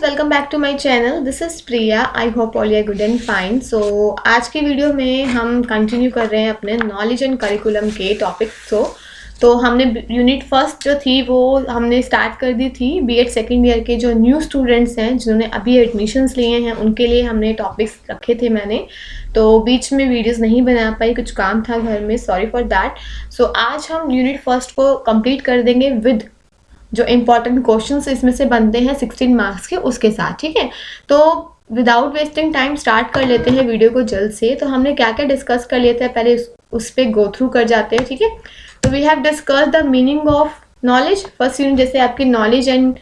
Welcome back to my channel. This is Priya. I hope all you are good and fine. So आज की video में हम continue कर रहे हैं अपने नॉलेज एंड करिकुलम के टॉपिक तो हमने यूनिट फर्स्ट जो थी वो हमने स्टार्ट कर दी थी। बीएड सेकेंड ईयर के जो न्यू स्टूडेंट्स हैं जिन्होंने अभी एडमिशन्स लिए हैं उनके लिए हमने टॉपिक्स रखे थे मैंने, तो बीच में वीडियोस नहीं बना पाई, कुछ काम था घर में, सॉरी फॉर दैट। सो आज हम यूनिट फर्स्ट को कंप्लीट कर देंगे विद जो इम्पोर्टेंट क्वेश्चंस इसमें से बनते हैं 16 मार्क्स के उसके साथ, ठीक है। तो विदाउट वेस्टिंग टाइम स्टार्ट कर लेते हैं वीडियो को जल्द से। तो हमने क्या क्या डिस्कस कर लिया था पहले उस पर गो थ्रू कर जाते हैं, ठीक है। तो we have discuss the meaning of knowledge. First unit जैसे आपकी नॉलेज एंड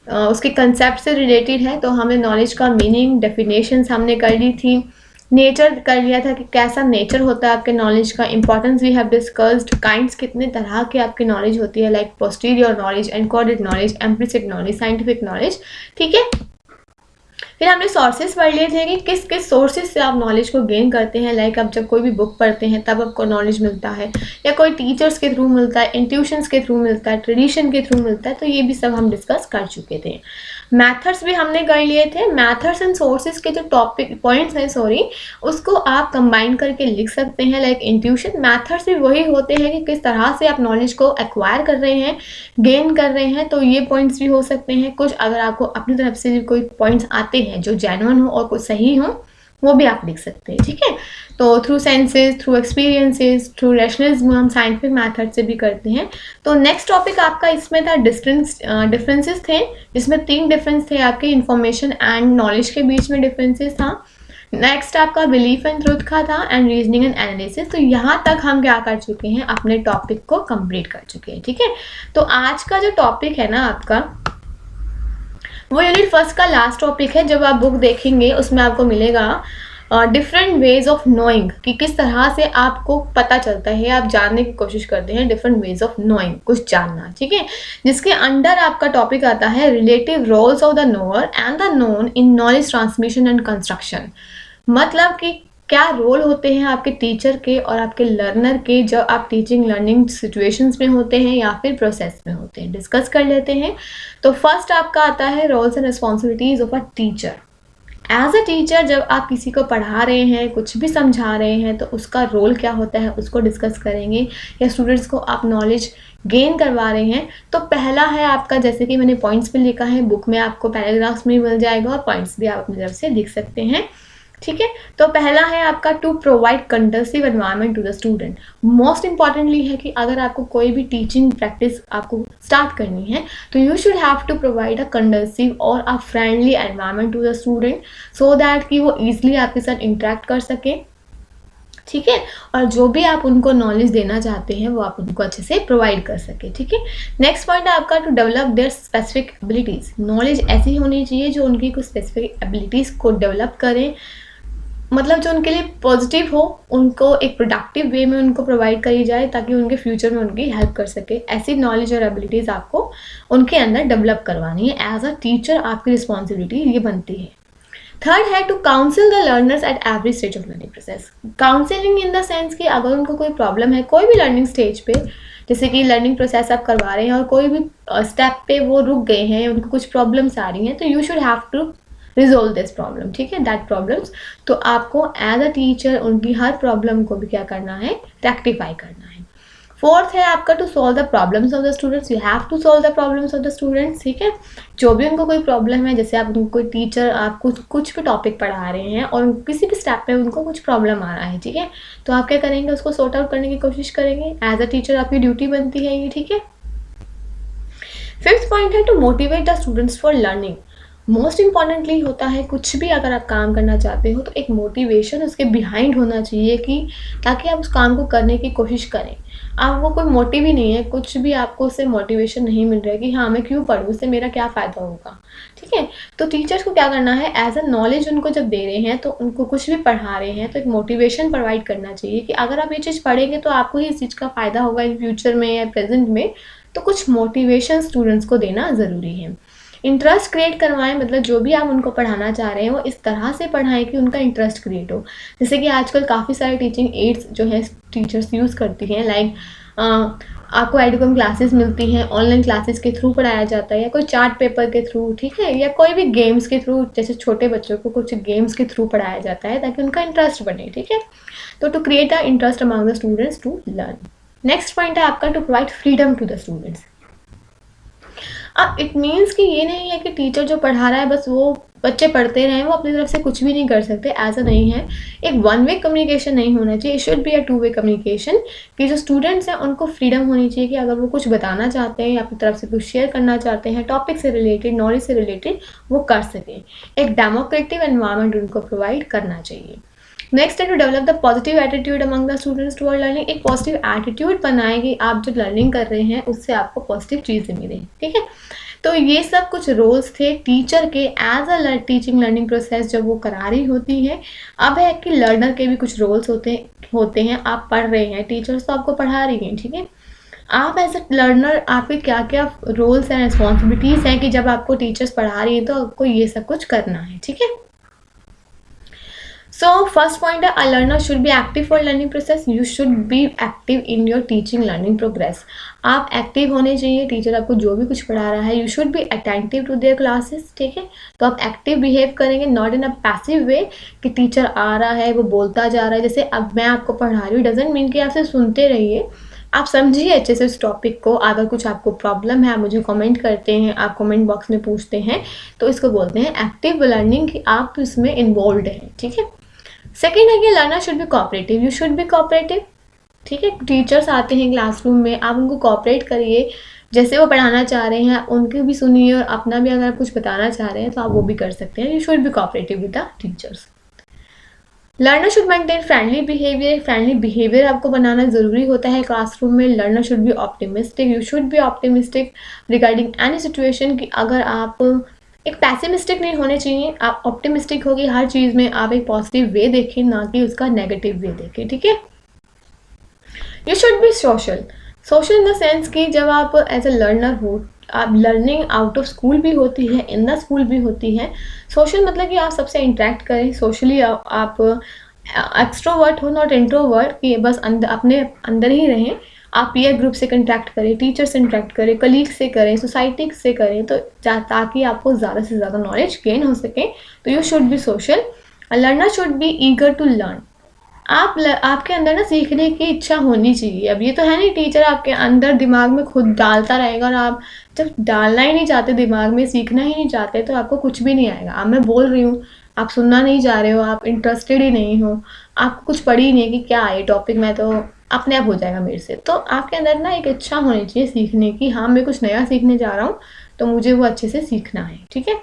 उसके कंसेप्ट से रिलेटेड है, तो हमने नॉलेज का मीनिंग, डेफिनेशंस हमने कर ली थी। नेचर कर लिया था कि कैसा नेचर होता है आपके नॉलेज का। Importance we have discussed. Kinds कितने तरह की आपकी नॉलेज होती है, like posterior knowledge, encoded knowledge, implicit knowledge, scientific knowledge, ठीक है। फिर हमने सोर्सेज पढ़ लिए थे कि किस किस सोर्सेज से आप नॉलेज को गेन करते हैं। लाइक आप जब कोई भी बुक पढ़ते हैं तब आपको नॉलेज मिलता है, या कोई टीचर्स के थ्रू मिलता है, इंट्यूशंस के थ्रू मिलता है, ट्रेडिशन के थ्रू मिलता है। तो ये भी सब हम डिस्कस कर चुके थे। मैथड्स भी हमने कर लिए थे। मैथड्स एंड सोर्सेज के जो टॉपिक पॉइंट्स हैं उसको आप कंबाइन करके लिख सकते हैं। लाइक इंट्यूशन, मैथड्स भी वही होते हैं कि किस तरह से आप नॉलेज को एक्वायर कर रहे हैं, गेन कर रहे हैं। तो ये पॉइंट्स भी हो सकते हैं। कुछ अगर आपको अपनी तरफ से कोई पॉइंट्स आते हैं जो जेन्युइन हो और कुछ सही हो, वो भी आप लिख सकते हैं, ठीक है। तो through senses, through experiences, through rationalism हम साइंटिफिक मेथड से भी करते हैं। तो नेक्स्ट टॉपिक आपका इसमें था डिफरेंसेस थे, जिसमें 3 डिफरेंस थे आपके इंफॉर्मेशन एंड नॉलेज के बीच में डिफरेंसेस था। नेक्स्ट आपका बिलीफ एंड ट्रूथ का था एंड रीजनिंग एंड एनालिसिस। तो यहाँ तक हम क्या कर चुके हैं, अपने टॉपिक को कंप्लीट कर चुके हैं, ठीक है। तो आज का जो टॉपिक है ना आपका, वो यूनिट फर्स्ट का लास्ट टॉपिक है। जब आप बुक देखेंगे उसमें आपको मिलेगा डिफरेंट वेज ऑफ नोइंग, कि किस तरह से आपको पता चलता है, आप जानने की कोशिश करते हैं। डिफरेंट वेज ऑफ नोइंग, कुछ जानना, ठीक है। जिसके अंडर आपका टॉपिक आता है relative roles of the knower and the known in knowledge transmission and construction. मतलब कि क्या रोल होते हैं आपके टीचर के और आपके लर्नर के जब आप टीचिंग लर्निंग सिचुएशंस में होते हैं या फिर प्रोसेस में होते हैं, डिस्कस कर लेते हैं। तो फर्स्ट आपका आता है roles and responsibilities of a teacher. As a teacher जब आप किसी को पढ़ा रहे हैं, कुछ भी समझा रहे हैं, तो उसका रोल क्या होता है उसको डिस्कस करेंगे। या स्टूडेंट्स को आप नॉलेज गेन करवा रहे हैं, तो पहला है आपका, जैसे कि मैंने पॉइंट्स में लिखा है, बुक में आपको पैराग्राफ्स में मिल जाएगा और पॉइंट्स भी आप अपनी तरफ से लिख सकते हैं, ठीक है। तो पहला है आपका to provide conductive environment to the student. Most importantly है कि अगर आपको कोई भी टीचिंग प्रैक्टिस आपको स्टार्ट करनी है, तो you should have to provide a conductive और a friendly environment to the student, so that कि वो ईजिली आपके साथ इंटरेक्ट कर सके, ठीक है। और जो भी आप उनको नॉलेज देना चाहते हैं वो आप उनको अच्छे से प्रोवाइड कर सके, ठीक है। नेक्स्ट पॉइंट है आपका to develop their specific abilities. Knowledge ऐसी होनी चाहिए जो उनकी कुछ स्पेसिफिक एबिलिटीज़ को डेवलप करें, मतलब जो उनके लिए पॉजिटिव हो, उनको एक प्रोडक्टिव वे में उनको प्रोवाइड करी जाए ताकि उनके फ्यूचर में उनकी हेल्प कर सके। ऐसी नॉलेज और एबिलिटीज़ आपको उनके अंदर डेवलप करवानी है। एज अ टीचर आपकी रिस्पॉन्सिबिलिटी ये बनती है। थर्ड है to counsel the learners at every stage of learning process. Counselling in the sense कि अगर उनको कोई प्रॉब्लम है कोई भी लर्निंग स्टेज पे, जैसे कि लर्निंग प्रोसेस आप करवा रहे हैं और कोई भी स्टेप पे वो रुक गए हैं, उनको कुछ प्रॉब्लम्स आ रही हैं, तो you should have to resolve this problem, ठीक है, दैट प्रॉब्लम्स। तो आपको एज अ टीचर उनकी हर प्रॉब्लम को भी क्या करना है, रेक्टिफाई करना है। फोर्थ है आपका to solve the problems of the students. You have to solve the problems of the students, ठीक है। जो भी उनको कोई प्रॉब्लम है, जैसे आप उनको कोई टीचर आपको कुछ भी टॉपिक पढ़ा रहे हैं और किसी भी स्टेप पे उनको कुछ प्रॉब्लम आ रहा है, ठीक है, तो आप क्या करेंगे, उसको सॉर्ट आउट करने की कोशिश करेंगे। एज अ टीचर आपकी ड्यूटी बनती है ये, ठीक है। फिफ्थ पॉइंट है to motivate the students for learning. Most importantly होता है, कुछ भी अगर आप काम करना चाहते हो तो एक मोटिवेशन उसके बिहाइंड होना चाहिए, कि ताकि आप उस काम को करने की कोशिश करें। आपको कोई मोटिव ही नहीं है, कुछ भी आपको उससे मोटिवेशन नहीं मिल रहा है कि हाँ मैं क्यों पढ़ूँ, उससे मेरा क्या फ़ायदा होगा, ठीक है। तो टीचर्स को क्या करना है, एज अ नॉलेज उनको जब दे रहे हैं, तो उनको कुछ भी पढ़ा रहे हैं, तो एक मोटिवेशन प्रोवाइड करना चाहिए कि अगर आप ये चीज़ पढ़ेंगे तो आपको ही इस चीज़ का फ़ायदा होगा इन फ्यूचर में या प्रेजेंट में। तो कुछ मोटिवेशन स्टूडेंट्स को देना ज़रूरी है। इंटरेस्ट क्रिएट करवाएं, मतलब जो भी आप उनको पढ़ाना चाह रहे हैं वो इस तरह से पढ़ाएं कि उनका इंटरेस्ट क्रिएट हो। जैसे कि आजकल काफ़ी सारे टीचिंग एड्स जो है टीचर्स यूज़ करती हैं, लाइक आपको एडुकम क्लासेस मिलती हैं, ऑनलाइन क्लासेस के थ्रू पढ़ाया जाता है, या कोई चार्ट पेपर के थ्रू, ठीक है, या कोई भी गेम्स के थ्रू, जैसे छोटे बच्चों को कुछ गेम्स के थ्रू पढ़ाया जाता है ताकि उनका इंटरेस्ट बने, ठीक है। तो to create a interest among the students to learn. Next point है आपका to provide freedom to the students. अब इट मीन्स कि ये नहीं है कि टीचर जो पढ़ा रहा है बस वो बच्चे पढ़ते रहें, वो अपनी तरफ से कुछ भी नहीं कर सकते, ऐसा नहीं है। एक वन वे कम्युनिकेशन नहीं होना चाहिए, it should be a two way communication, कि जो स्टूडेंट्स हैं उनको फ्रीडम होनी चाहिए कि अगर वो कुछ बताना चाहते हैं या अपनी तरफ से कुछ शेयर करना चाहते हैं टॉपिक से रिलेटेड, नॉलेज से रिलेटेड, वो कर सकें। एक डेमोक्रेटिव एनवायरनमेंट उनको प्रोवाइड करना चाहिए। नेक्स्ट है to develop the positive attitude among the students toward learning. एक पॉजिटिव एटीट्यूड बनाए कि आप जो लर्निंग कर रहे हैं उससे आपको पॉजिटिव चीज़ें मिलें, ठीक है। तो ये सब कुछ रोल्स थे टीचर के as a teaching learning process जब वो करा रही होती है। अब है कि लर्नर के भी कुछ रोल्स होते हैं। आप पढ़ रहे हैं, टीचर्स तो आपको पढ़ा रही हैं, ठीक है। आप एज अ लर्नर आपके क्या क्या रोल्स एंड रिस्पॉन्सिबिलिटीज़ हैं कि जब आपको टीचर्स पढ़ा रही हैं तो आपको ये सब कुछ करना है, ठीक है। So first point है a learner should be active for learning process. You should be active in your teaching learning progress. आप एक्टिव होने चाहिए, टीचर आपको जो भी कुछ पढ़ा रहा है, you should be attentive to their classes, ठीक है। तो आप एक्टिव बिहेव करेंगे, not in a passive way कि टीचर आ रहा है वो बोलता जा रहा है। जैसे अब मैं आपको पढ़ा रही हूँ, डजेंट मीन कि आप सिर्फ सुनते रहिए, आप समझिए अच्छे से उस टॉपिक को। अगर कुछ आपको प्रॉब्लम है आप मुझे कमेंट करते हैं, आप कमेंट बॉक्स में पूछते हैं, तो इसको बोलते हैं एक्टिव लर्निंग कि आप इसमें इन्वॉल्व हैं, ठीक है। सेकेंड है कि learner should B cooperative, you should B cooperative, ठीक है। टीचर्स आते हैं क्लासरूम में, आप उनको कोऑपरेट करिए, जैसे वो पढ़ाना चाह रहे हैं उनके भी सुनिए, और अपना भी अगर कुछ बताना चाह रहे हैं तो आप वो भी कर सकते हैं। You should B cooperative with the teachers. Learner should maintain friendly behaviour, friendly behaviour आपको बनाना ज़रूरी होता है क्लासरूम में। Learner should be optimistic, you should be optimistic regarding any situation, कि अगर आप एक पैसिमिस्टिक नहीं होने चाहिए, आप ऑप्टिमिस्टिक होगी हर चीज़ में, आप एक पॉजिटिव वे देखें ना कि उसका नेगेटिव वे देखें, ठीक है। You should be social, social in the sense कि जब आप एज अ लर्नर हो, आप लर्निंग आउट ऑफ स्कूल भी होती है, इन द स्कूल भी होती है। सोशल मतलब कि आप सबसे इंटरेक्ट करें सोशली, आप एक्सट्रोवर्ट हो नॉट इंट्रोवर्ट, कि बस अपने अंदर ही रहें। आप पीयर ग्रुप से कंटैक्ट करें, टीचर से इंटरेक्ट करें, कलीग से करें, सोसाइटी से करें, तो ताकि आपको ज़्यादा से ज़्यादा नॉलेज गेन हो सके। तो you should be social. Learner should be eager to learn, आपके अंदर ना सीखने की इच्छा होनी चाहिए। अब ये तो है नहीं टीचर आपके अंदर दिमाग में खुद डालता रहेगा, और आप जब डालना ही नहीं चाहते दिमाग में, सीखना ही नहीं चाहते, तो आपको कुछ भी नहीं आएगा। अब मैं बोल रही हूँ, आप सुनना नहीं चाह रहे हो, आप इंटरेस्टेड ही नहीं हो, आपको कुछ पढ़ी ही नहीं कि क्या है टॉपिक में, तो अपने आप हो जाएगा मेरे से। तो आपके अंदर ना एक इच्छा होनी चाहिए सीखने की, हाँ मैं कुछ नया सीखने जा रहा हूँ तो मुझे वो अच्छे से सीखना है, ठीक है।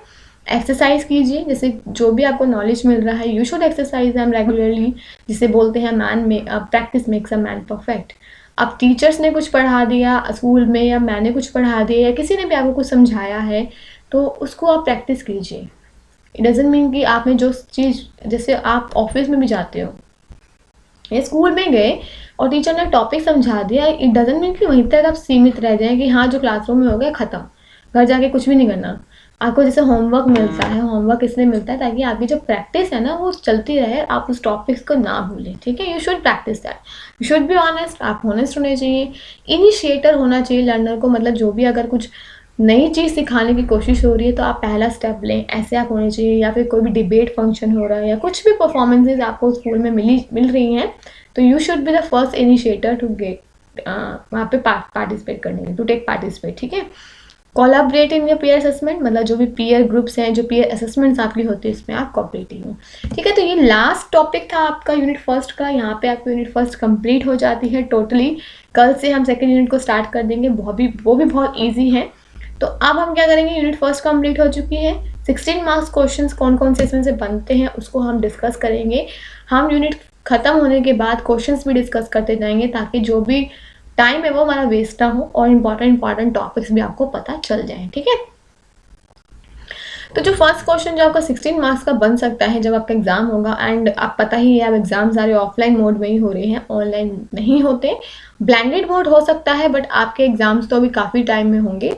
एक्सरसाइज कीजिए, जैसे जो भी आपको नॉलेज मिल रहा है, you should exercise them regularly, जिसे बोलते हैं practice makes a man perfect. अब टीचर्स ने कुछ पढ़ा दिया स्कूल में, या मैंने कुछ पढ़ा दिया, या किसी ने भी आपको कुछ समझाया है, तो उसको आप प्रैक्टिस कीजिए। इट डजेंट मीन कि आपने जो चीज़, जैसे आप ऑफिस में भी जाते हो या स्कूल में गए और टीचर ने टॉपिक समझा दिया, इट डजेंट मीन कि वहीं तक आप सीमित रह जाएं कि हाँ जो क्लासरूम में हो गया ख़त्म, घर जाके कुछ भी नहीं करना। आपको जैसे होमवर्क मिलता है, होमवर्क इसलिए मिलता है ताकि आपकी जो प्रैक्टिस है ना वो चलती रहे, आप उस टॉपिक्स को ना भूलें, ठीक है। You should practice that, you should be honest, आप ऑनेस्ट होने चाहिए। इनिशिएटर होना चाहिए लर्नर को, मतलब जो भी अगर कुछ नई चीज़ सिखाने की कोशिश हो रही है तो आप पहला स्टेप लें, ऐसे आप होने चाहिए। या फिर कोई भी डिबेट फंक्शन हो रहा है या कुछ भी परफॉर्मेंसेज आपको स्कूल में मिल रही हैं, तो you should be the first initiator to get वहाँ पे पार्टिसिपेट करने के, टू टेक पार्टिसिपेट, ठीक है। Collaborate in your peer assessment, मतलब जो भी पीयर ग्रुप्स हैं, जो पीयर असेसमेंट्स आपकी होती है, इसमें आप कोऑपरेटिव हो, ठीक है। तो ये लास्ट टॉपिक था आपका यूनिट फर्स्ट का। यहाँ पे आपकी यूनिट फर्स्ट कंप्लीट हो जाती है टोटली। कल से हम सेकेंड यूनिट को स्टार्ट कर देंगे, वो भी बहुत ईजी है। तो अब हम क्या करेंगे, यूनिट फर्स्ट कंप्लीट हो चुकी है, 16 मार्क्स क्वेश्चंस कौन कौन से इसमें से बनते हैं उसको हम डिस्कस करेंगे। हम यूनिट ख़त्म होने के बाद क्वेश्चंस भी डिस्कस करते जाएंगे, ताकि जो भी टाइम है वो हमारा वेस्ट ना हो और इंपॉर्टेंट टॉपिक्स भी आपको पता चल जाए, ठीक है। तो जो फर्स्ट क्वेश्चन जो आपका 16 मार्क्स का बन सकता है जब आपका एग्जाम होगा, एंड आप पता ही है अब एग्जाम सारे ऑफलाइन मोड में ही हो रहे हैं, ऑनलाइन नहीं होते। ब्लेंडेड मोड हो सकता है, बट आपके एग्जाम्स तो अभी काफ़ी टाइम में होंगे।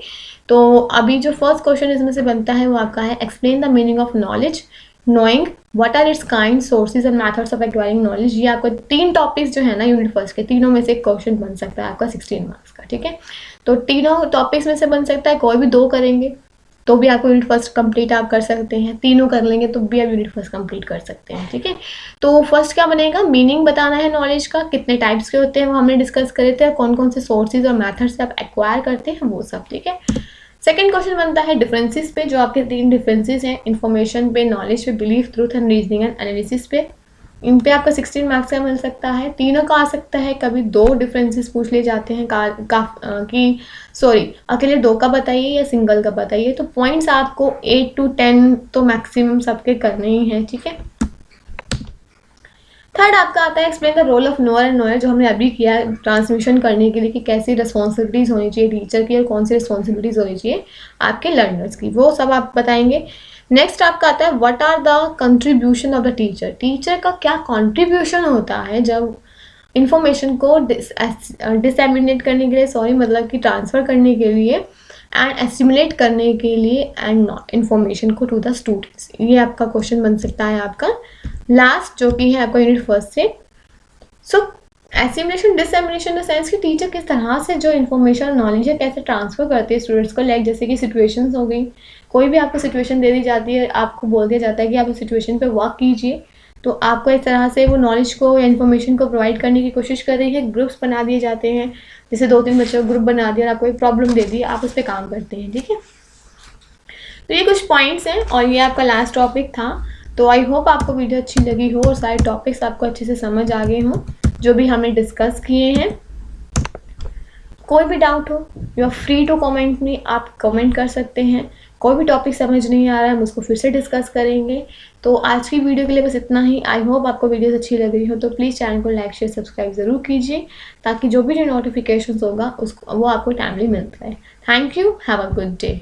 तो अभी जो फर्स्ट क्वेश्चन इसमें से बनता है वो आपका है, explain the meaning of knowledge knowing what are its kind, sources and methods of acquiring knowledge. ये आपको 3 टॉपिक्स जो है ना यूनिट फर्स्ट के, तीनों में से एक क्वेश्चन बन सकता है आपका 16 मार्क्स का, ठीक है। तो तीनों टॉपिक्स में से बन सकता है, कोई भी 2 करेंगे तो भी आपको यूनिट फर्स्ट कंप्लीट आप कर सकते हैं, तीनों कर लेंगे तो भी आप यूनिट फर्स्ट कंप्लीट कर सकते हैं, ठीक है। तो फर्स्ट क्या बनेगा, मीनिंग बताना है नॉलेज का, कितने टाइप्स के होते हैं वो हमने डिस्कस करे थे, कौन कौन से सोर्सेज और मेथड्स से आप एक्वायर करते हैं वो सब, ठीक है। सेकंड क्वेश्चन बनता है डिफरेंसेस पे, जो आपके 3 डिफरेंसेस हैं, इन्फॉर्मेशन पे, नॉलेज पे, belief, truth and reasoning and analysis पे। इन पे आपका 16 मार्क्स का मिल सकता है। तीनों का आ सकता है, कभी 2 डिफरेंसेस पूछ लिए जाते हैं कि सॉरी अकेले 2 का बताइए या सिंगल का बताइए। तो पॉइंट्स आपको 8 to 10 तो मैक्सिमम सबके करने ही हैं, ठीक है। थर्ड आपका आता है explain the role of knower and knower, जो हमने अभी किया ट्रांसमिशन करने के लिए कि कैसी रिस्पॉन्सिबिलिटीज़ होनी चाहिए टीचर की और कौन सी रिस्पॉन्सिबिलिटीज़ होनी चाहिए आपके लर्नर्स की, वो सब आप बताएंगे। नेक्स्ट आपका आता है what are the contribution of the teacher, teacher का क्या कंट्रीब्यूशन होता है जब इंफॉर्मेशन को डिसएमिनेट करने के लिए, सॉरी मतलब कि ट्रांसफ़र करने के लिए एंड एस्टिमुलेट करने के लिए एंड नॉट इन्फॉर्मेशन को टू द स्टूडेंट्स। ये आपका क्वेश्चन बन सकता है आपका लास्ट, जो कि है आपका यूनिट फर्स्ट से। सो एसिमुलेशन डिसएमिनेशन द सेंस कि टीचर किस तरह से जो इन्फॉर्मेशन नॉलेज है कैसे ट्रांसफर करते हैं स्टूडेंट्स को, लाइक जैसे कि सिचुएशंस हो गई, कोई भी आपको सिचुएशन दे दी जाती है, आपको बोल दिया जाता है कि आप इस सिचुएशन पे वर्क कीजिए, तो आपको इस तरह से वो नॉलेज को या इन्फॉर्मेशन को प्रोवाइड करने की कोशिश कर रही है। ग्रुप्स बना दिए जाते हैं, जैसे 2-3 बच्चों को ग्रुप बना दिया और आपको एक प्रॉब्लम दे दी, आप उस पर काम करते हैं, ठीक है। तो ये कुछ पॉइंट्स हैं और ये आपका लास्ट टॉपिक था। तो आई होप आपको वीडियो अच्छी लगी हो और सारे टॉपिक्स आपको अच्छे से समझ आ गए हों जो भी हमने डिस्कस किए हैं। कोई भी डाउट हो you are free to comment में, आप कमेंट कर सकते हैं। कोई भी टॉपिक समझ नहीं आ रहा है हम उसको फिर से डिस्कस करेंगे। तो आज की वीडियो के लिए बस इतना ही। आई होप आपको वीडियोस अच्छी लग रही हो तो प्लीज़ चैनल को लाइक शेयर सब्सक्राइब ज़रूर कीजिए, ताकि जो भी जो नोटिफिकेशन होगा उसको वो आपको टाइमली मिलता है। Thank you, have a good day.